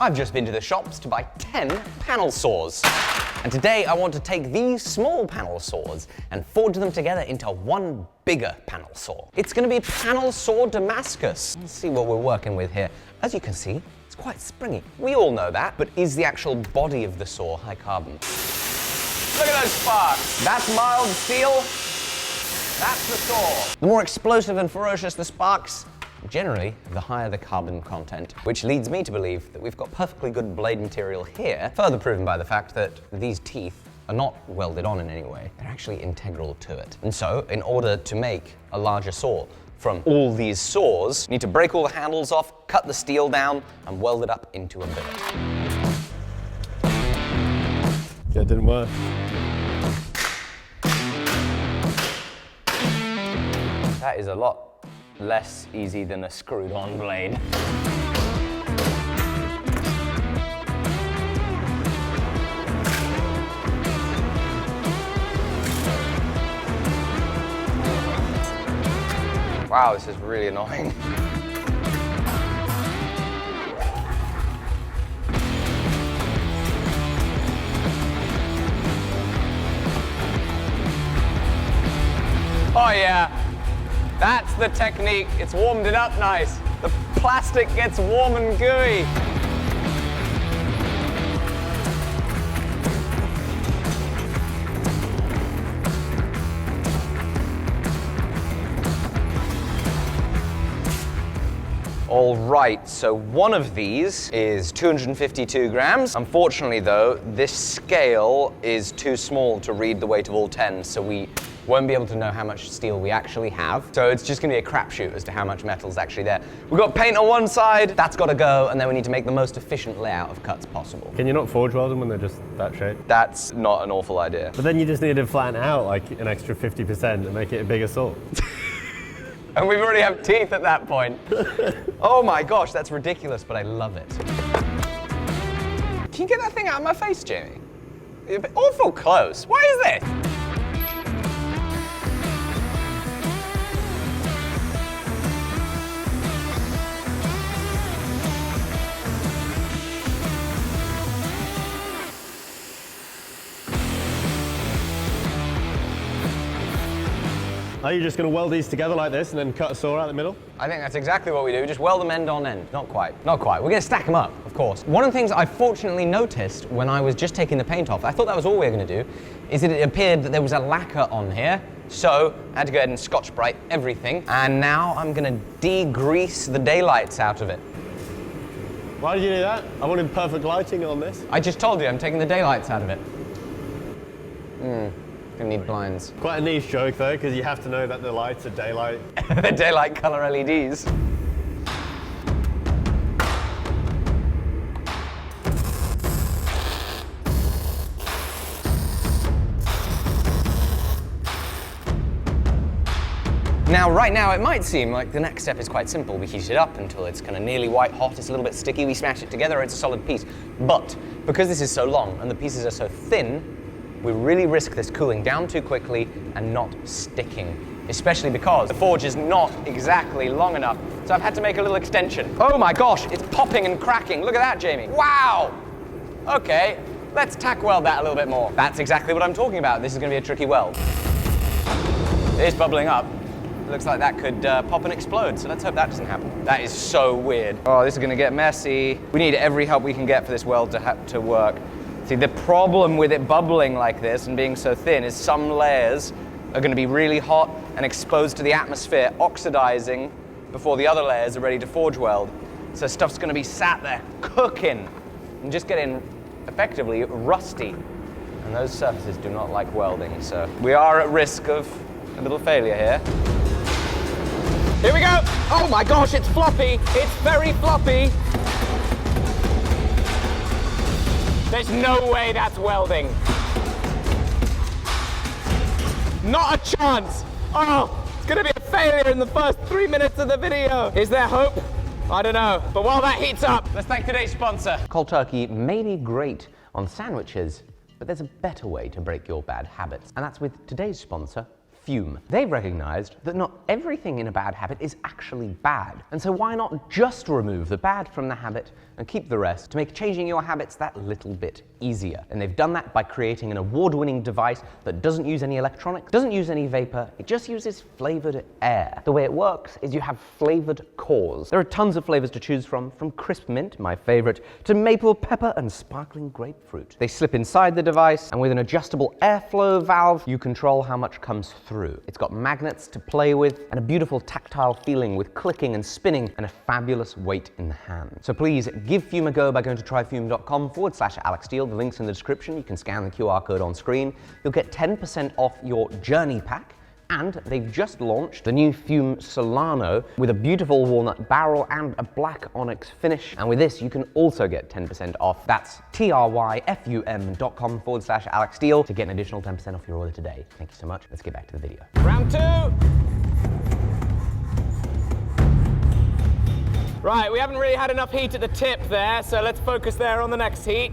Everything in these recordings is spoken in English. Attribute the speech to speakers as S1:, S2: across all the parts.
S1: I've just been to the shops to buy 10 panel saws. And today I want to take these small panel saws and forge them together into one bigger panel saw. It's going to be panel saw Damascus. Let's see what we're working with here. As you can see, it's quite springy. We all know that, but is the actual body of the saw high carbon? Look at those sparks. That's mild steel. That's the saw. The more explosive and ferocious the sparks, generally, the higher the carbon content, which leads me to believe that we've got perfectly good blade material here, further proven by the fact that these teeth are not welded on in any way. They're actually integral to it. And so, in order to make a larger saw from all these saws, you need to break all the handles off, cut the steel down, and weld it up into a billet.
S2: That didn't work.
S1: That is a lot less easy than a screwed-on blade. Wow, this is really annoying. Oh yeah. That's the technique. It's warmed it up nice. The plastic gets warm and gooey. All right, so one of these is 252 grams. Unfortunately though, this scale is too small to read the weight of all 10, so we won't be able to know how much steel we actually have. So it's just gonna be a crapshoot as to how much metal's actually there. We've got paint on one side, that's gotta go, and then we need to make the most efficient layout of cuts possible.
S2: Can you not forge weld them when they're just that shape?
S1: That's not an awful idea.
S2: But then you just need to flatten out like an extra 50% and make it a bigger saw.
S1: And we already have teeth at that point. Oh my gosh, that's ridiculous, but I love it. Can you get that thing out of my face, Jamie? You're awful close. What is this?
S2: Are you just going to weld these together like this and then cut a saw out the middle?
S1: I think that's exactly what we do. We just weld them end on end. Not quite. Not quite. We're going to stack them up, of course. One of the things I fortunately noticed when I was just taking the paint off, I thought that was all we were going to do, is that it appeared that there was a lacquer on here. So I had to go ahead and Scotch-Brite everything. And now I'm going to de-grease the daylights out of it.
S2: Why did you do that? I wanted perfect lighting on this.
S1: I just told you, I'm taking the daylights out of it. Gonna need blinds.
S2: Quite a niche joke though, because you have to know that the lights are daylight.
S1: They're daylight color LEDs. Now, right now, it might seem like the next step is quite simple. We heat it up until it's kind of nearly white hot, it's a little bit sticky, we smash it together, it's a solid piece. But because this is so long and the pieces are so thin, we really risk this cooling down too quickly and not sticking, especially because the forge is not exactly long enough. So I've had to make a little extension. Oh my gosh, it's popping and cracking. Look at that, Jamie. Wow. Okay, let's tack weld that a little bit more. That's exactly what I'm talking about. This is gonna be a tricky weld. It is bubbling up. It looks like that could pop and explode, so let's hope that doesn't happen. That is so weird. Oh, this is gonna get messy. We need every help we can get for this weld to work. See, the problem with it bubbling like this and being so thin is some layers are going to be really hot and exposed to the atmosphere, oxidizing before the other layers are ready to forge weld. So stuff's going to be sat there cooking and just getting effectively rusty. And those surfaces do not like welding, so we are at risk of a little failure here. Here we go! Oh my gosh, it's floppy! It's very floppy! There's no way that's welding. Not a chance. Oh, it's gonna be a failure in the first 3 minutes of the video. Is there hope? I don't know. But while that heats up, let's thank today's sponsor. Cold turkey may be great on sandwiches, but there's a better way to break your bad habits. And that's with today's sponsor, fume. They've recognized that not everything in a bad habit is actually bad. And so why not just remove the bad from the habit and keep the rest to make changing your habits that little bit easier? And they've done that by creating an award-winning device that doesn't use any electronics, doesn't use any vapor, it just uses flavored air. The way it works is you have flavored cores. There are tons of flavors to choose from crisp mint, my favorite, to maple pepper and sparkling grapefruit. They slip inside the device, and with an adjustable airflow valve, you control how much comes through. It's got magnets to play with, and a beautiful tactile feeling with clicking and spinning, and a fabulous weight in the hand. So please give Fume a go by going to tryfume.com/Alec Steele. The link's in the description. You can scan the QR code on screen. You'll get 10% off your journey pack. And they've just launched the new Fume Solano with a beautiful walnut barrel and a black onyx finish. And with this, you can also get 10% off. That's tryfum.com/Alec Steele to get an additional 10% off your order today. Thank you so much. Let's get back to the video. Round 2. Right, we haven't really had enough heat at the tip there, so let's focus there on the next heat.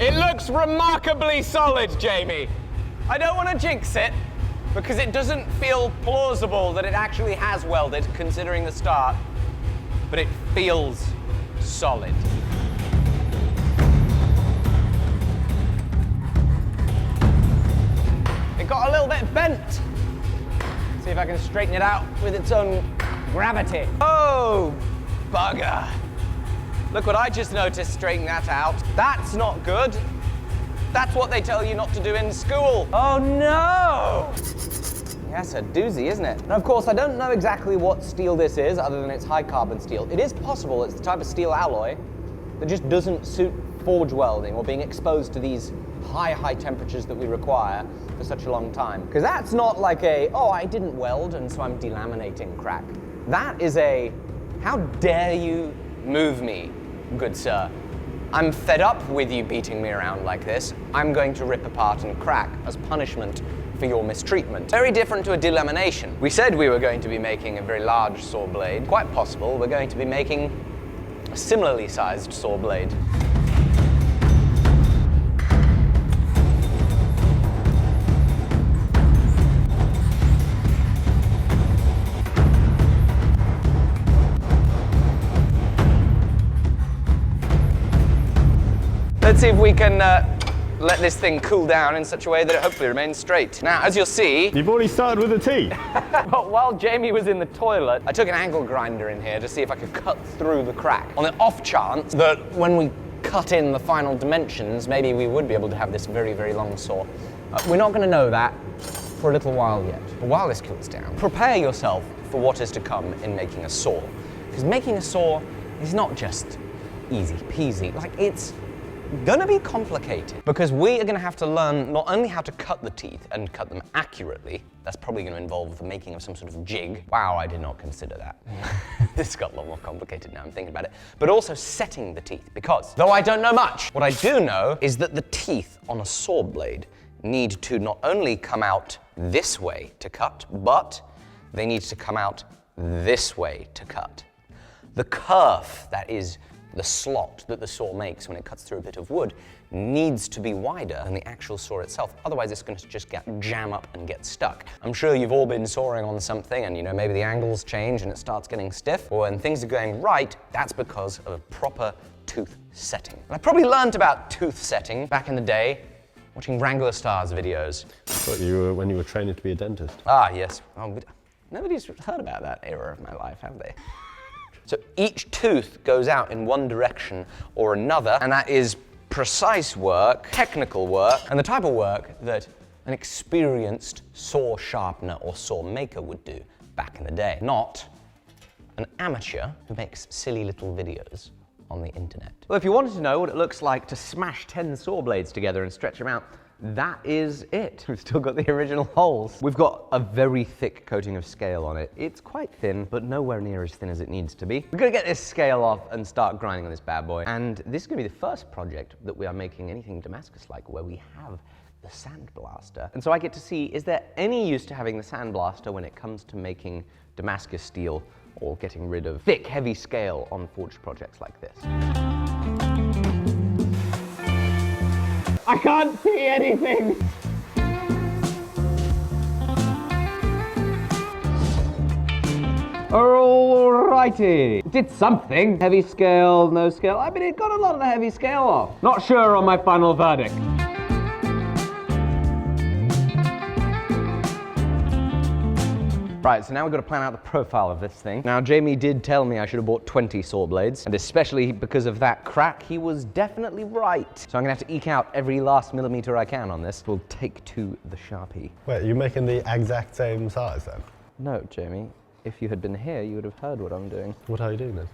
S1: It looks remarkably solid, Jamie. I don't want to jinx it, because it doesn't feel plausible that it actually has welded, considering the start, but it feels solid. It got a little bit bent. See if I can straighten it out with its own gravity. Oh, bugger. Look what I just noticed, straighten that out. That's not good. That's what they tell you not to do in school. Oh no! That's a doozy, isn't it? And of course, I don't know exactly what steel this is, other than it's high carbon steel. It is possible it's the type of steel alloy that just doesn't suit forge welding or being exposed to these high temperatures that we require for such a long time. Because that's not like a, oh, I didn't weld and so I'm delaminating crack. That is a, how dare you move me, good sir. I'm fed up with you beating me around like this. I'm going to rip apart and crack as punishment for your mistreatment. Very different to a delamination. We said we were going to be making a very large saw blade. Quite possible we're going to be making a similarly sized saw blade. Let's see if we can let this thing cool down in such a way that it hopefully remains straight. Now, as you'll see...
S2: You've already started with the T.
S1: While Jamie was in the toilet, I took an angle grinder in here to see if I could cut through the crack. On the off chance that when we cut in the final dimensions, maybe we would be able to have this very, very long saw. We're not going to know that for a little while yet. But while this cools down, prepare yourself for what is to come in making a saw. Because making a saw is not just easy peasy. Like, it's gonna be complicated because we are gonna have to learn not only how to cut the teeth and cut them accurately, that's probably gonna involve the making of some sort of jig. Wow, I did not consider that. This got a lot more complicated now I'm thinking about it. But also setting the teeth, because though I don't know much, what I do know is that the teeth on a saw blade need to not only come out this way to cut, but they need to come out this way to cut. The kerf, that is the slot that the saw makes when it cuts through a bit of wood, needs to be wider than the actual saw itself. Otherwise, it's going to just jam up and get stuck. I'm sure you've all been sawing on something and, you know, maybe the angles change and it starts getting stiff. Or when things are going right, that's because of a proper tooth setting. And I probably learned about tooth setting back in the day watching Wrangler Stars videos.
S2: But when you were training to be a dentist.
S1: Ah, yes. Oh, nobody's heard about that era of my life, have they? So each tooth goes out in one direction or another, and that is precise work, technical work, and the type of work that an experienced saw sharpener or saw maker would do back in the day, not an amateur who makes silly little videos on the internet. Well, if you wanted to know what it looks like to smash 10 saw blades together and stretch them out, that is it. We've still got the original holes. We've got a very thick coating of scale on it. It's quite thin, but nowhere near as thin as it needs to be. We're gonna get this scale off and start grinding on this bad boy. And this is gonna be the first project that we are making anything Damascus-like where we have the sandblaster. And so I get to see, is there any use to having the sandblaster when it comes to making Damascus steel for getting rid of thick, heavy scale on forged projects like this. I can't see anything! Alrighty. Did something. Heavy scale, no scale. I mean, it got a lot of the heavy scale off. Not sure on my final verdict. Right, so now we've got to plan out the profile of this thing. Now, Jamie did tell me I should have bought 20 saw blades, and especially because of that crack, he was definitely right. So I'm gonna have to eke out every last millimeter I can on this. We'll take to the Sharpie.
S2: Wait, you're making the exact same size then?
S1: No, Jamie. If you had been here, you would have heard what I'm doing.
S2: What are you doing then?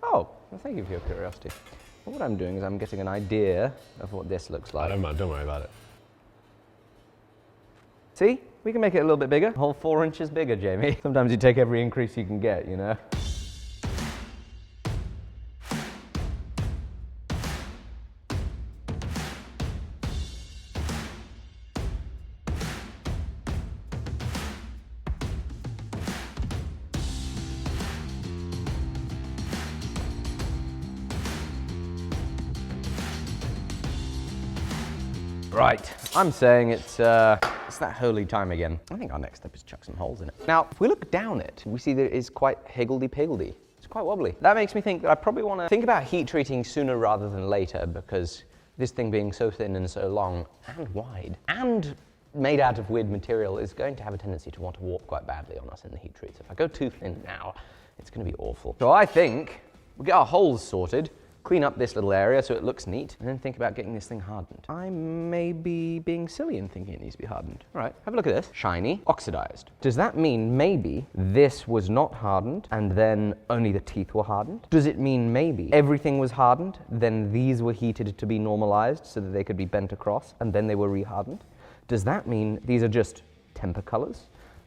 S1: Oh, well, thank you for your curiosity. Well, what I'm doing is I'm getting an idea of what this looks like.
S2: I don't mind, don't worry about it.
S1: See? We can make it a little bit bigger. A whole 4 inches bigger, Jamie. Sometimes you take every increase you can get, you know? Right, I'm saying it's that holy time again. I think our next step is chuck some holes in it. Now, if we look down it, we see that it is quite higgledy-piggledy. It's quite wobbly. That makes me think that I probably want to think about heat treating sooner rather than later, because this thing being so thin and so long and wide and made out of weird material is going to have a tendency to want to warp quite badly on us in the heat treat. So if I go too thin now, it's going to be awful. So I think we'll get our holes sorted, clean up this little area so it looks neat, and then think about getting this thing hardened. I may be being silly in thinking it needs to be hardened. All right, have a look at this. Shiny, oxidized. Does that mean maybe this was not hardened and then only the teeth were hardened? Does it mean maybe everything was hardened, then these were heated to be normalized so that they could be bent across, and then they were rehardened? Does that mean these are just temper colors?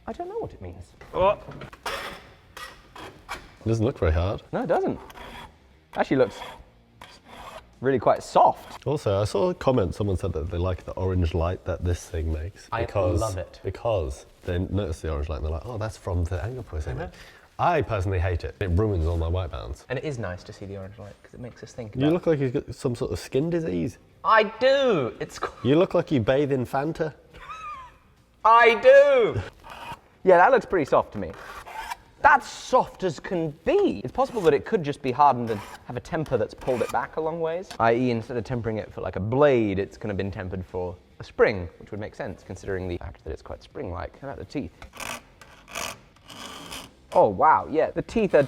S1: I don't know what it means. Oh.
S2: It doesn't look very hard.
S1: No, it doesn't. Actually looks really quite soft.
S2: Also, I saw a comment, someone said that they like the orange light that this thing makes.
S1: I love it.
S2: Because they notice the orange light and they're like, oh, that's from the angle processing. I personally hate it. It ruins all my white balance.
S1: And it is nice to see the orange light because it makes us think about...
S2: You look like you've got some sort of skin disease.
S1: I do!
S2: You look like you bathe in Fanta.
S1: I do! Yeah, that looks pretty soft to me. That's soft as can be. It's possible that it could just be hardened and have a temper that's pulled it back a long ways. I.e., instead of tempering it for like a blade, it's kind of been tempered for a spring, which would make sense considering the fact that it's quite spring-like. How about the teeth? Oh, wow, yeah, the teeth are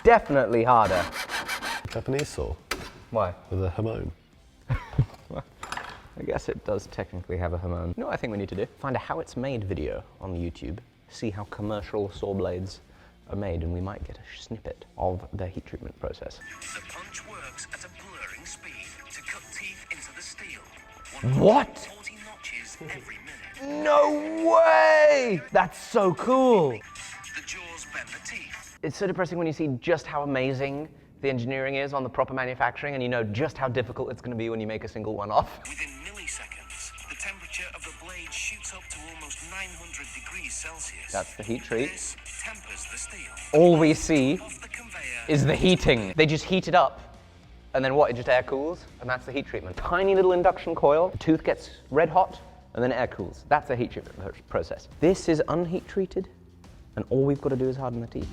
S1: definitely harder.
S2: Japanese saw.
S1: Why?
S2: With a hamon.
S1: I guess it does technically have a hamon. You know what I think we need to do? Find a how it's made video on YouTube. See how commercial saw blades are made, and we might get a snippet of the heat treatment process.
S3: The punch works at a blurring speed to cut teeth into the steel.
S1: What?
S3: 40 notches every minute.
S1: No way! That's so cool.
S3: The jaws bend the teeth.
S1: It's so depressing when you see just how amazing the engineering is on the proper manufacturing, and you know just how difficult it's going to be when you make a single one off.
S3: Within milliseconds, the temperature of the blade shoots up to almost 900 degrees Celsius.
S1: That's the heat treat.
S3: This tempers the steel.
S1: All we see
S3: Off the conveyor
S1: is the heating. They just heat it up, and then what? It just air cools, and that's the heat treatment. Tiny little induction coil, the tooth gets red hot, and then air cools. That's the heat treatment process. This is unheat treated, and all we've got to do is harden the teeth.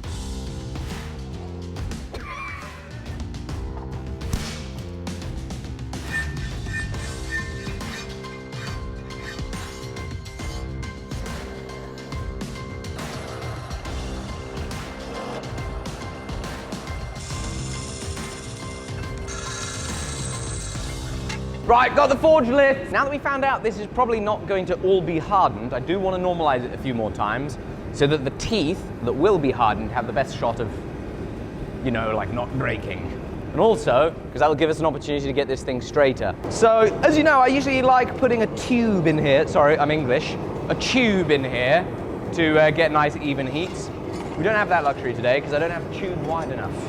S1: Right, got the forge lift. Now that we found out this is probably not going to all be hardened, I do want to normalize it a few more times so that the teeth that will be hardened have the best shot of, you know, like not breaking. And also, because that will give us an opportunity to get this thing straighter. So, as you know, I usually like putting a tube in here, sorry, I'm English, a tube in here to get nice even heats. We don't have that luxury today because I don't have a tube wide enough.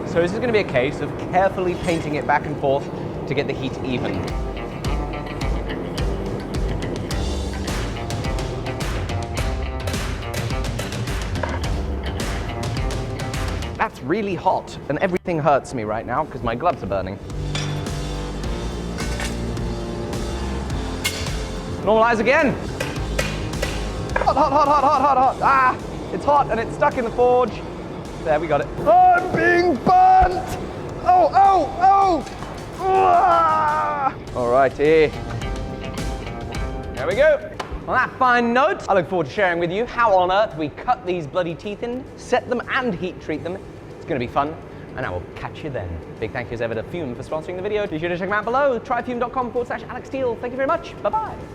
S1: So this is going to be a case of carefully painting it back and forth to get the heat even. really hot, and everything hurts me right now because my gloves are burning. Normalize again. Hot, hot, hot, hot, hot, hot, hot. Ah, it's hot and it's stuck in the forge. There, we got it. I'm being burnt. Oh, oh, oh. Ah. All righty. There we go. On that fine note, I look forward to sharing with you how on earth we cut these bloody teeth in, set them and heat treat them. It's going to be fun, and I will catch you then. Big thank you as ever to Fume for sponsoring the video. Be sure to check them out below. Tryfume.com/Alec Steele. Thank you very much. Bye-bye.